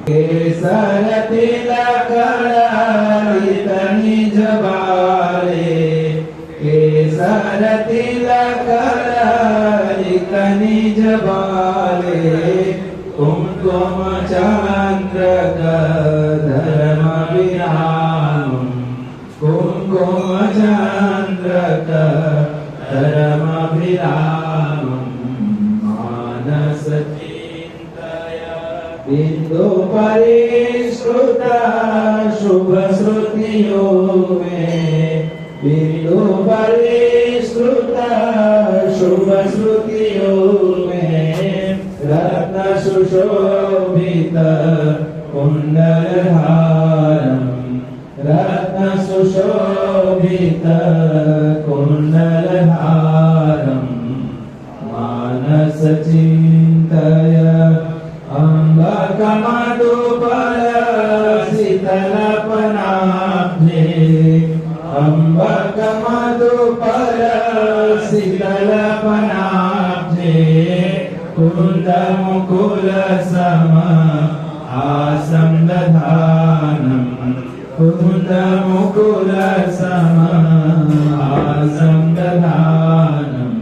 केसर तिलक ललित निज बाले, केसर तिलक ललित निज बाले, कुमकुम चंद्रक धर्म विरामं, कुमकुम चंद्रक धर्म विरामं, मानस चिन्तया बिंदु परिष्कृत शुभ श्रुतियों में, बिंदु परिष्कृत शुभ श्रुतियों में, रत्न सुशोभित कुंडलधारं, रत्न सुशोभित कुंडलधारं, मानस चिन्तय अम्बकमधुपर शीतलपनाब्धे, अम्बकमधुपर शीतलपनाब्धे, कुन्दमुकुल सम हासं दधानं, कुन्दमुकुल सम हासं दधानं,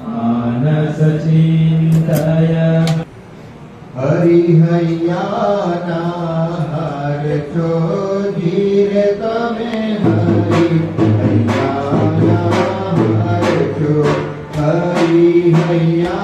मानस चिन्तय हरिहैयाना हर चोधीर तमे, हरिहैयाना हर चो हरिहैया